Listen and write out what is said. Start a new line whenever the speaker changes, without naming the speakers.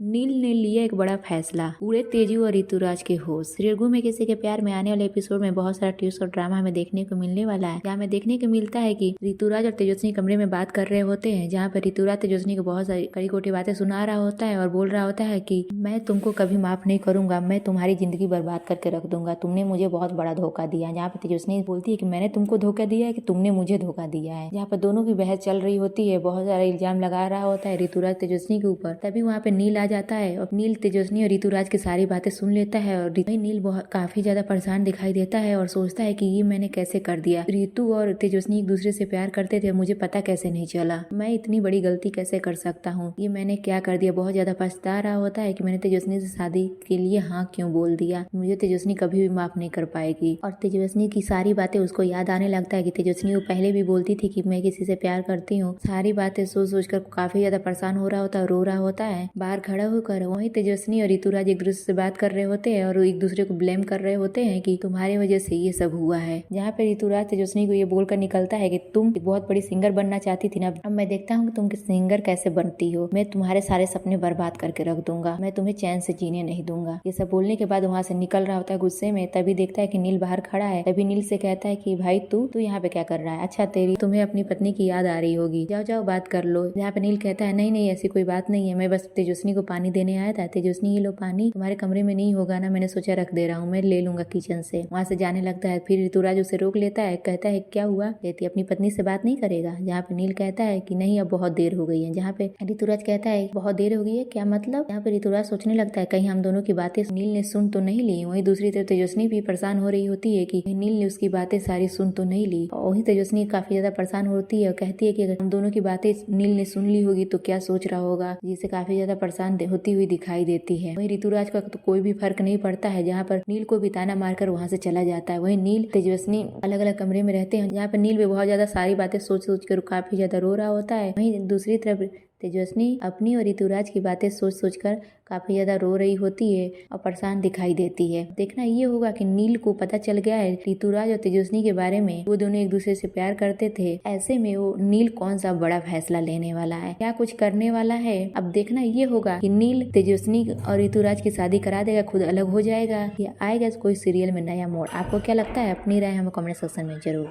नील ने लिया एक बड़ा फैसला, उड़े तेजू और ऋतुराज के होश। रघु में किसी के प्यार में आने वाले एपिसोड में बहुत सारा ट्विस्ट और ड्रामा हमें देखने को मिलने वाला है। जहाँ हमें देखने को मिलता है कि ऋतुराज और तेजस्वी कमरे में बात कर रहे होते हैं, जहाँ पर ऋतुराज तेजस्वी को बहुत सारी कड़ी कोटी बातें सुना रहा होता है और बोल रहा होता है कि मैं तुमको कभी माफ नहीं करूंगा, मैं तुम्हारी जिंदगी बर्बाद करके रख दूंगा, तुमने मुझे बहुत बड़ा धोखा दिया। जहाँ पर तेजस्वी बोलती है कि मैंने तुमको धोखा दिया है कि तुमने मुझे धोखा दिया है। जहाँ पर दोनों की बहस चल रही होती है, बहुत सारा इल्जाम लगा रहा होता है ऋतुराज तेजस्वी के ऊपर। तभी वहाँ पे नील आ जाता है और नील तेजस्वी और ऋतुराज की सारी बातें सुन लेता है और नील बहुत काफी ज्यादा परेशान दिखाई देता है और सोचता है कि ये मैंने कैसे कर दिया। ऋतु और तेजस्वी एक दूसरे से प्यार करते थे, मुझे पता कैसे नहीं चला, मैं इतनी बड़ी गलती कैसे कर सकता हूँ, ये मैंने क्या कर दिया। बहुत ज्यादा पछता रहा होता है कि मैंने तेजस्वी से शादी के लिए हाँ क्यों बोल दिया, मुझे तेजस्वी कभी भी माफ नहीं कर पाएगी। और तेजस्वी की सारी बातें उसको याद आने लगता है कि तेजस्वी वो पहले भी बोलती थी कि मैं किसी से प्यार करती हूँ। सारी बातें सोच सोच कर काफी ज्यादा परेशान हो रहा होता है, रो रहा होता है। बाहर खड़ा होकर वहीं तेजस्वी और ऋतुराज एक दूसरे से बात कर रहे होते हैं और एक दूसरे को ब्लेम कर रहे होते हैं कि तुम्हारी वजह से ये सब हुआ है। जहाँ पे ऋतुराज तेजस्वी को ये बोलकर निकलता है कि तुम बहुत बड़ी सिंगर बनना चाहती थी ना, अब मैं देखता हूँ कि तुम सिंगर कैसे बनती हो, मैं तुम्हारे सारे सपने बर्बाद करके रख दूंगा, मैं तुम्हें चैन से जीने नहीं दूंगा। ये सब बोलने के बाद वहाँ से निकल रहा होता है गुस्से में। तभी देखता है कि नील बाहर खड़ा है। तभी नील से कहता है कि भाई तू यहाँ पे क्या कर रहा है, अच्छा तेरी तुम्हें अपनी पत्नी की याद आ रही होगी, जाओ जाओ बात कर लो। यहाँ पे नील कहता है नहीं नहीं ऐसी कोई बात नहीं है, मैं बस तेजस्वी को पानी देने आया था। तेजस्वी ये लो पानी, तुम्हारे कमरे में नहीं होगा ना, मैंने सोचा रख दे रहा हूँ, मैं ले लूंगा किचन से। वहाँ से जाने लगता है। फिर ऋतुराज उसे रोक लेता है, कहता है क्या हुआ, कहती अपनी पत्नी से बात नहीं करेगा। जहाँ पे नील कहता है कि नहीं अब बहुत देर हो गई है। जहाँ पे ऋतुराज कहता है बहुत देर हो गई है क्या मतलब। यहाँ पे ऋतुराज सोचने लगता है कहीं हम दोनों की बातें नील ने सुन तो नहीं ली। वहीं दूसरी तरफ तेजस्वी भी परेशान हो रही होती है कि नील ने उसकी बातें सारी सुन तो नहीं ली। वहीं तेजस्वी काफी ज्यादा परेशान होती है और कहती है कि अगर हम दोनों की बातें नील ने सुन ली होगी तो क्या सोच रहा होगा, जिसे काफी ज्यादा परेशान होती हुई दिखाई देती है। वहीं ऋतुराज का तो कोई भी फर्क नहीं पड़ता है, जहाँ पर नील को भी ताना मारकर वहाँ से चला जाता है। वहीं नील तेजस्वी अलग अलग कमरे में रहते हैं, जहाँ पर नील भी बहुत ज्यादा सारी बातें सोच सोच कर काफी ज्यादा रो रहा होता है। वहीं दूसरी तरफ तेजस्वी अपनी और ऋतुराज की बातें सोच सोच कर काफी ज्यादा रो रही होती है और परेशान दिखाई देती है। देखना ये होगा कि नील को पता चल गया है ऋतुराज और तेजस्वी के बारे में, वो दोनों एक दूसरे से प्यार करते थे। ऐसे में वो नील कौन सा बड़ा फैसला लेने वाला है, क्या कुछ करने वाला है। अब देखना ये होगा कि नील तेजस्वी और ऋतुराज की शादी करा देगा, खुद अलग हो जाएगा, या आएगा कोई सीरियल में नया मोड़। आपको क्या लगता है, अपनी राय हमें कमेंट सेक्शन में जरूर